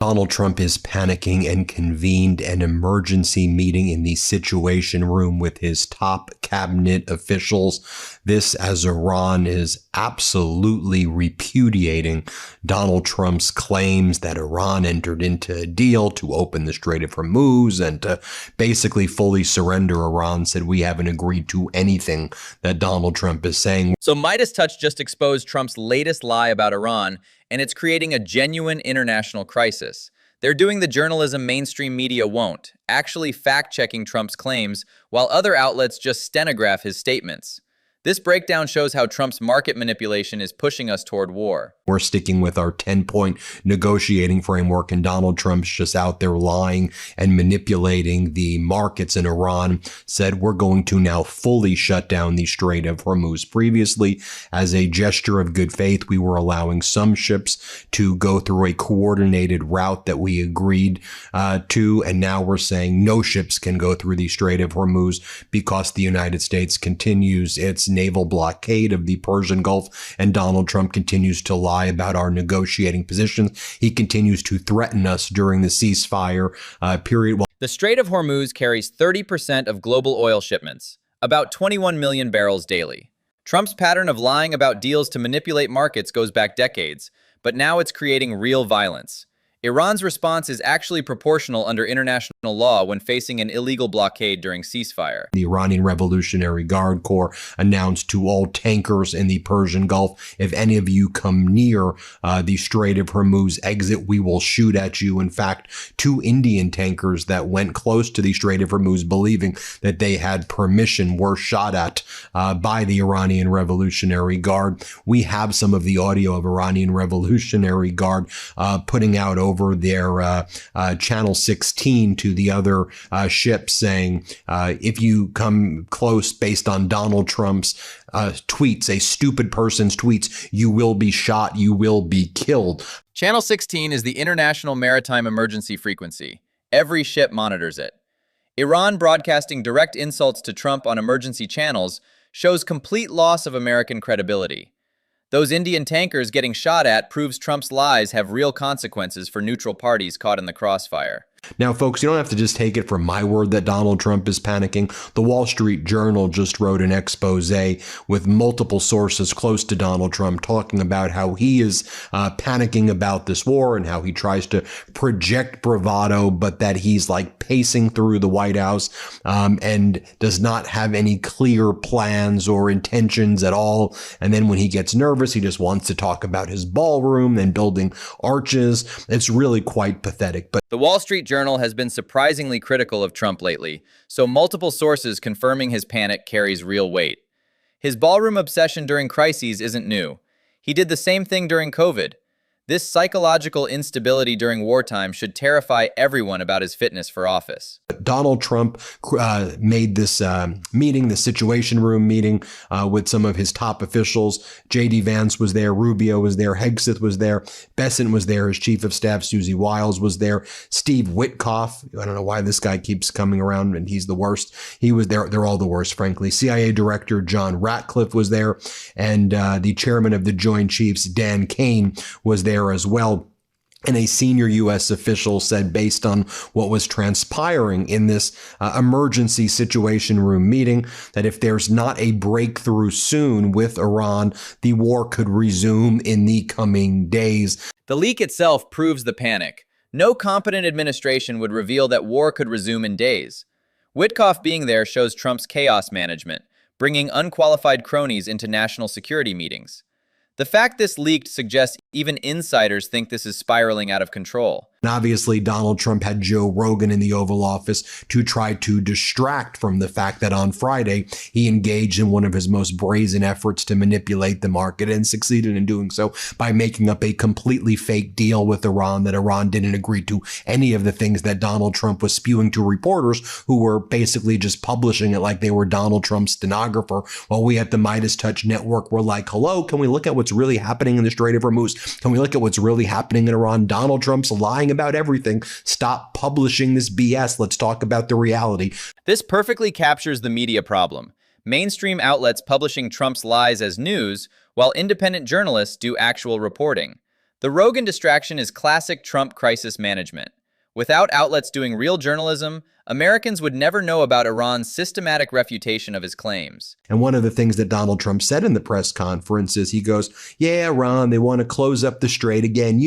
Donald Trump is panicking and convened an emergency meeting in the Situation Room with his top cabinet officials. This as Iran is absolutely repudiating Donald Trump's claims that Iran entered into a deal to open the Strait of Hormuz and to basically fully surrender. Iran said we haven't agreed to anything that Donald Trump is saying. So MeidasTouch just exposed Trump's latest lie about Iran, and it's creating a genuine international crisis. They're doing the journalism mainstream media won't, actually fact-checking Trump's claims, while other outlets just stenograph his statements. This breakdown shows how Trump's market manipulation is pushing us toward war. We're sticking with our 10-point negotiating framework, and Donald Trump's just out there lying and manipulating the markets. In Iran said we're going to now fully shut down the Strait of Hormuz. Previously, as a gesture of good faith, we were allowing some ships to go through a coordinated route that we agreed to, and now we're saying no ships can go through the Strait of Hormuz because the United States continues its naval blockade of the Persian Gulf, and Donald Trump continues to lie about our negotiating positions. He continues to threaten us during the ceasefire period. The Strait of Hormuz carries 30% of global oil shipments, about 21 million barrels daily. Trump's pattern of lying about deals to manipulate markets goes back decades, but now it's creating real violence. Iran's response is actually proportional under international law when facing an illegal blockade during ceasefire. The Iranian Revolutionary Guard Corps announced to all tankers in the Persian Gulf, if any of you come near the Strait of Hormuz exit, we will shoot at you. In fact, 2 Indian tankers that went close to the Strait of Hormuz, believing that they had permission, were shot at by the Iranian Revolutionary Guard. We have some of the audio of Iranian Revolutionary Guard putting out over their channel 16 to the other ships saying, if you come close based on Donald Trump's tweets, a stupid person's tweets, you will be shot, you will be killed. Channel 16 is the International Maritime Emergency Frequency. Every ship monitors it. Iran broadcasting direct insults to Trump on emergency channels shows complete loss of American credibility. Those Indian tankers getting shot at proves Trump's lies have real consequences for neutral parties caught in the crossfire. Now, folks, you don't have to just take it from my word that Donald Trump is panicking. The Wall Street Journal just wrote an expose with multiple sources close to Donald Trump talking about how he is panicking about this war and how he tries to project bravado, but that he's like pacing through the White House and does not have any clear plans or intentions at all. And then when he gets nervous, he just wants to talk about his ballroom and building arches. It's really quite pathetic. But the Wall Street Journal has been surprisingly critical of Trump lately, so multiple sources confirming his panic carries real weight. His ballroom obsession during crises isn't new. He did the same thing during COVID. This psychological instability during wartime should terrify everyone about his fitness for office. Donald Trump made this meeting, the Situation Room meeting with some of his top officials. J.D. Vance was there, Rubio was there, Hegseth was there, Bessent was there, his chief of staff, Susie Wiles was there, Steve Witkoff, I don't know why this guy keeps coming around and he's the worst. He was there. They're all the worst, frankly. CIA Director John Ratcliffe was there, and the chairman of the Joint Chiefs, Dan Kane, was there as well. And a senior U.S. official said, based on what was transpiring in this emergency Situation Room meeting, that if there's not a breakthrough soon with Iran, the war could resume in the coming days. The leak itself proves the panic. No competent administration would reveal that war could resume in days. Witkoff being there shows Trump's chaos management, bringing unqualified cronies into national security meetings. The fact this leaked suggests even insiders think this is spiraling out of control. And obviously, Donald Trump had Joe Rogan in the Oval Office to try to distract from the fact that on Friday, he engaged in one of his most brazen efforts to manipulate the market and succeeded in doing so by making up a completely fake deal with Iran, that Iran didn't agree to any of the things that Donald Trump was spewing to reporters who were basically just publishing it like they were Donald Trump's stenographer, while we at the MeidasTouch network were like, hello, can we look at what's really happening in the Strait of Hormuz? Can we look at what's really happening in Iran? Donald Trump's lying about everything. Stop publishing this BS. Let's talk about the reality. This perfectly captures the media problem. Mainstream outlets publishing Trump's lies as news, while independent journalists do actual reporting. The Rogan distraction is classic Trump crisis management. Without outlets doing real journalism, Americans would never know about Iran's systematic refutation of his claims. And one of the things that Donald Trump said in the press conference is he goes, yeah, Iran, they want to close up the strait again,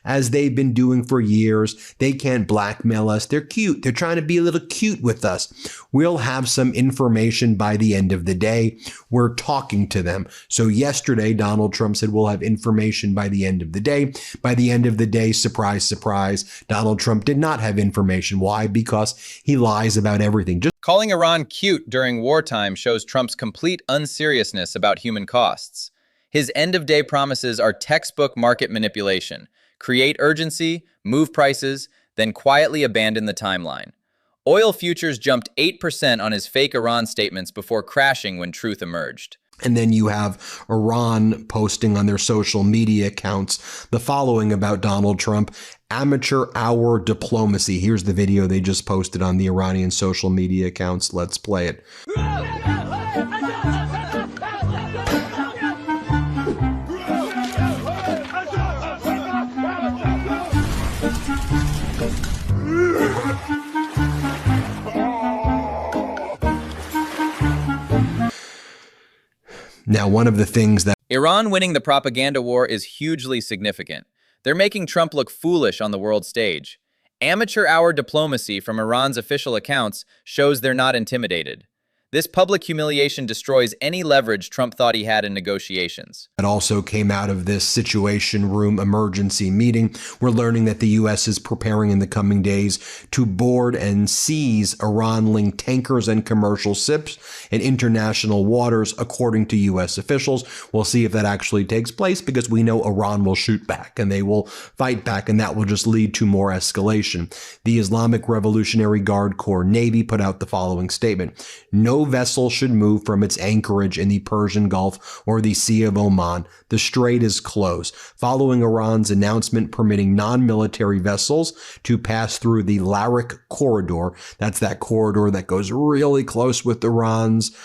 as they've been doing for years. They can't blackmail us. They're cute. They're trying to be a little cute with us. We'll have some information by the end of the day. We're talking to them. So yesterday, Donald Trump said we'll have information by the end of the day. By the end of the day, surprise, surprise, Donald Trump did not have information. Why? Because he lies about everything. Calling Iran cute during wartime shows Trump's complete unseriousness about human costs. His end-of-day promises are textbook market manipulation. Create urgency, move prices, then quietly abandon the timeline. Oil futures jumped 8% on his fake Iran statements before crashing when truth emerged. And then you have Iran posting on their social media accounts the following about Donald Trump: amateur hour diplomacy. Here's the video they just posted on the Iranian social media accounts. Let's play it. Now, one of the things that Iran winning the propaganda war is hugely significant. They're making Trump look foolish on the world stage. Amateur hour diplomacy from Iran's official accounts shows they're not intimidated. This public humiliation destroys any leverage Trump thought he had in negotiations. It also came out of this Situation Room emergency meeting. We're learning that the U.S. is preparing in the coming days to board and seize Iran-linked tankers and commercial ships in international waters, according to U.S. officials. We'll see if that actually takes place, because we know Iran will shoot back and they will fight back, and that will just lead to more escalation. The Islamic Revolutionary Guard Corps Navy put out the following statement: no vessel should move from its anchorage in the Persian Gulf or the Sea of Oman. The strait is closed. Following Iran's announcement permitting non-military vessels to pass through the Larik corridor, that's that corridor that goes really close with Iran's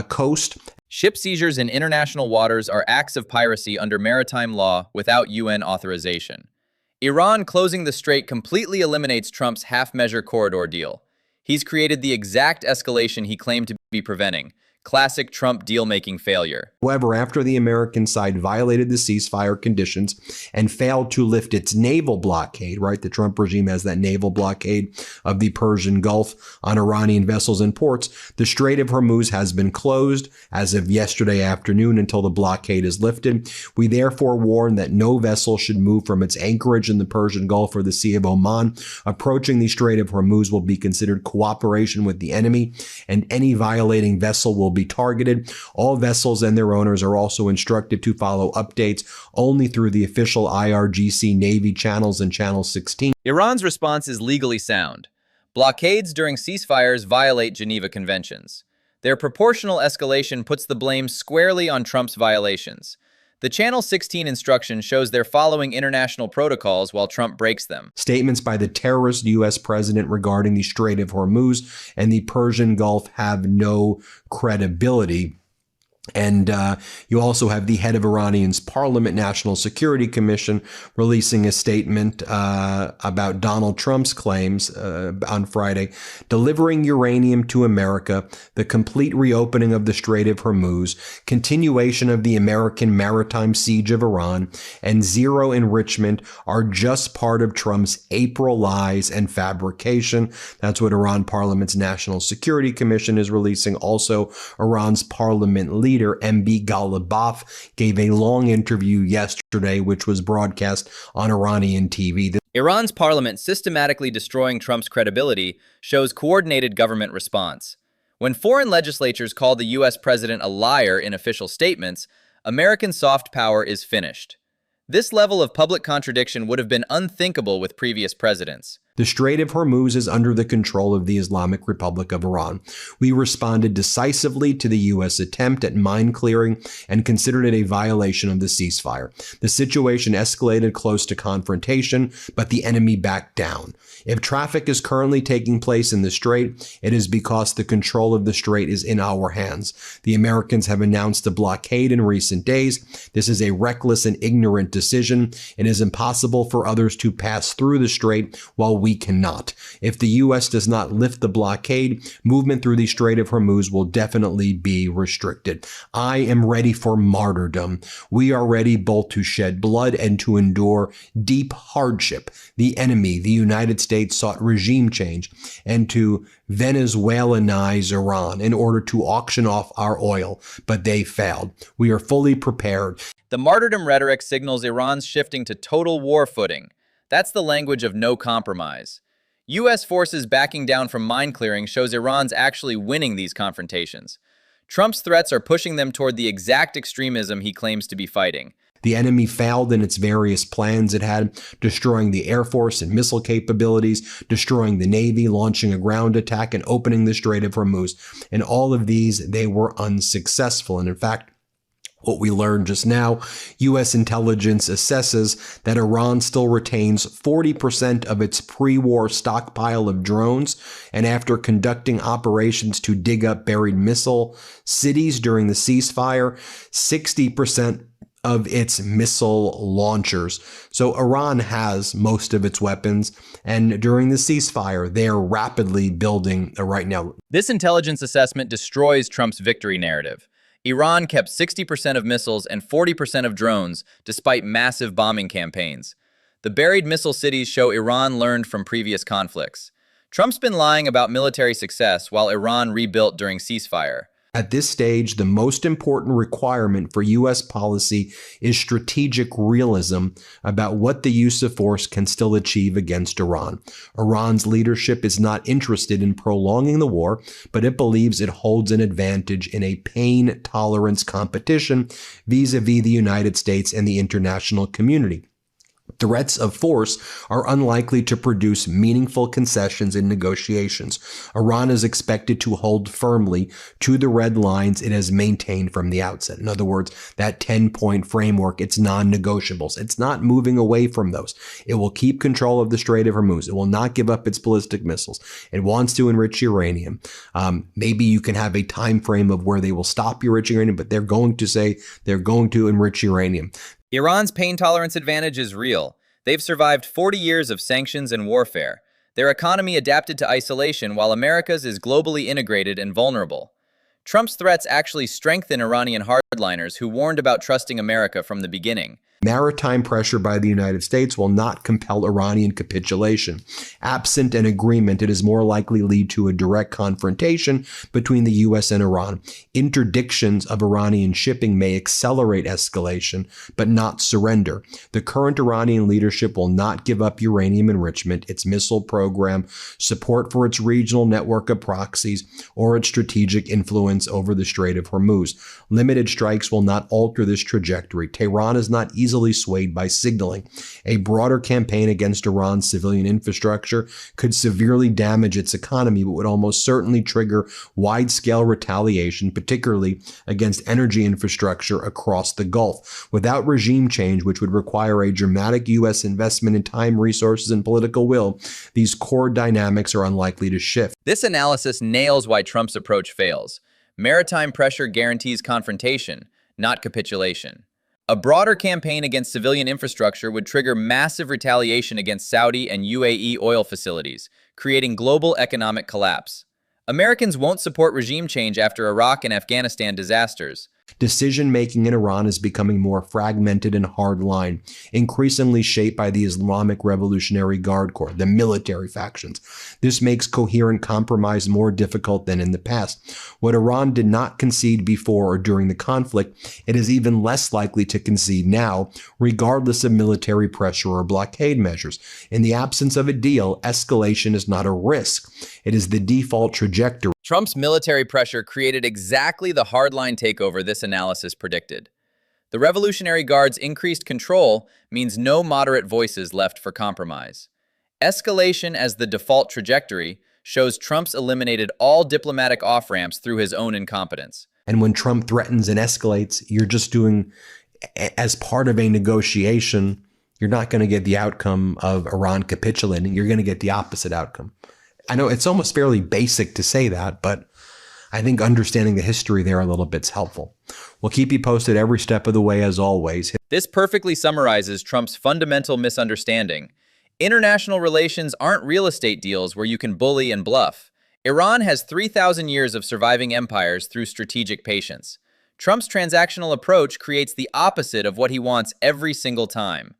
coast. Ship seizures in international waters are acts of piracy under maritime law without UN authorization. Iran closing the strait completely eliminates Trump's half-measure corridor deal. He's created the exact escalation he claimed to be preventing. Classic Trump deal-making failure. However, after the American side violated the ceasefire conditions and failed to lift its naval blockade, right? The Trump regime has that naval blockade of the Persian Gulf on Iranian vessels and ports. The Strait of Hormuz has been closed as of yesterday afternoon until the blockade is lifted. We therefore warn that no vessel should move from its anchorage in the Persian Gulf or the Sea of Oman. Approaching the Strait of Hormuz will be considered cooperation with the enemy, and any violating vessel will be targeted. All vessels and their owners are also instructed to follow updates only through the official IRGC Navy channels and Channel 16. Iran's response is legally sound. Blockades during ceasefires violate Geneva Conventions. Their proportional escalation puts the blame squarely on Trump's violations. The Channel 16 instruction shows they're following international protocols while Trump breaks them. Statements by the terrorist U.S. president regarding the Strait of Hormuz and the Persian Gulf have no credibility. And you also have the head of Iranian's Parliament National Security Commission releasing a statement about Donald Trump's claims on Friday: delivering uranium to America, the complete reopening of the Strait of Hormuz, continuation of the American maritime siege of Iran, and zero enrichment are just part of Trump's April lies and fabrication. That's what Iran Parliament's National Security Commission is releasing. Also, Iran's parliament leader MB Ghalibaf gave a long interview yesterday, which was broadcast on Iranian TV. Iran's parliament systematically destroying Trump's credibility shows coordinated government response. When foreign legislatures call the U.S. president a liar in official statements, American soft power is finished. This level of public contradiction would have been unthinkable with previous presidents. The Strait of Hormuz is under the control of the Islamic Republic of Iran. We responded decisively to the U.S. attempt at mine clearing and considered it a violation of the ceasefire. The situation escalated close to confrontation, but the enemy backed down. If traffic is currently taking place in the strait, it is because the control of the strait is in our hands. The Americans have announced a blockade in recent days. This is a reckless and ignorant decision. It is impossible for others to pass through the strait while we cannot. If the U.S. does not lift the blockade, movement through the Strait of Hormuz will definitely be restricted. I am ready for martyrdom. We are ready both to shed blood and to endure deep hardship. The enemy, the United States, sought regime change and to Venezuelanize Iran in order to auction off our oil, but they failed. We are fully prepared. The martyrdom rhetoric signals Iran's shifting to total war footing. That's the language of no compromise. U.S. forces backing down from mine clearing shows Iran's actually winning these confrontations. Trump's threats are pushing them toward the exact extremism he claims to be fighting. The enemy failed in its various plans it had, destroying the Air Force and missile capabilities, destroying the Navy, launching a ground attack, and opening the Strait of Hormuz. In all of these, they were unsuccessful. And in fact, what we learned just now, U.S. intelligence assesses that Iran still retains 40% of its pre-war stockpile of drones, and after conducting operations to dig up buried missile cities during the ceasefire, 60% of its missile launchers. So Iran has most of its weapons, and during the ceasefire, they are rapidly building right now. This intelligence assessment destroys Trump's victory narrative. Iran kept 60% of missiles and 40% of drones despite massive bombing campaigns. The buried missile cities show Iran learned from previous conflicts. Trump's been lying about military success while Iran rebuilt during ceasefire. At this stage, the most important requirement for U.S. policy is strategic realism about what the use of force can still achieve against Iran. Iran's leadership is not interested in prolonging the war, but it believes it holds an advantage in a pain tolerance competition vis-a-vis the United States and the international community. Threats of force are unlikely to produce meaningful concessions in negotiations. Iran is expected to hold firmly to the red lines it has maintained from the outset. In other words, that 10-point framework, its non-negotiables. It's not moving away from those. It will keep control of the Strait of Hormuz. It will not give up its ballistic missiles. It wants to enrich uranium. Maybe you can have a time frame of where they will stop enriching uranium, but they're going to say they're going to enrich uranium. Iran's pain tolerance advantage is real. They've survived 40 years of sanctions and warfare. Their economy adapted to isolation while America's is globally integrated and vulnerable. Trump's threats actually strengthen Iranian hardliners who warned about trusting America from the beginning. Maritime pressure by the United States will not compel Iranian capitulation. Absent an agreement, it is more likely lead to a direct confrontation between the U.S. and Iran. Interdictions of Iranian shipping may accelerate escalation, but not surrender. The current Iranian leadership will not give up uranium enrichment, its missile program, support for its regional network of proxies, or its strategic influence over the Strait of Hormuz. Limited strikes will not alter this trajectory. Tehran is not easily swayed by signaling. A broader campaign against Iran's civilian infrastructure could severely damage its economy, but would almost certainly trigger wide-scale retaliation, particularly against energy infrastructure across the Gulf. Without regime change, which would require a dramatic U.S. investment in time, resources, and political will, these core dynamics are unlikely to shift. This analysis nails why Trump's approach fails. Maritime pressure guarantees confrontation, not capitulation. A broader campaign against civilian infrastructure would trigger massive retaliation against Saudi and UAE oil facilities, creating global economic collapse. Americans won't support regime change after Iraq and Afghanistan disasters. Decision-making in Iran is becoming more fragmented and hard-line, increasingly shaped by the Islamic Revolutionary Guard Corps, the military factions. This makes coherent compromise more difficult than in the past. What Iran did not concede before or during the conflict, it is even less likely to concede now, regardless of military pressure or blockade measures. In the absence of a deal, escalation is not a risk. It is the default trajectory. Trump's military pressure created exactly the hardline takeover this analysis predicted. The Revolutionary Guard's increased control means no moderate voices left for compromise. Escalation as the default trajectory shows Trump's eliminated all diplomatic off-ramps through his own incompetence. And when Trump threatens and escalates, you're just doing, as part of a negotiation, you're not going to get the outcome of Iran capitulating. You're going to get the opposite outcome. I know it's almost fairly basic to say that, but I think understanding the history there a little bit's helpful. We'll keep you posted every step of the way, as always. This perfectly summarizes Trump's fundamental misunderstanding. International relations aren't real estate deals where you can bully and bluff. Iran has 3,000 years of surviving empires through strategic patience. Trump's transactional approach creates the opposite of what he wants every single time.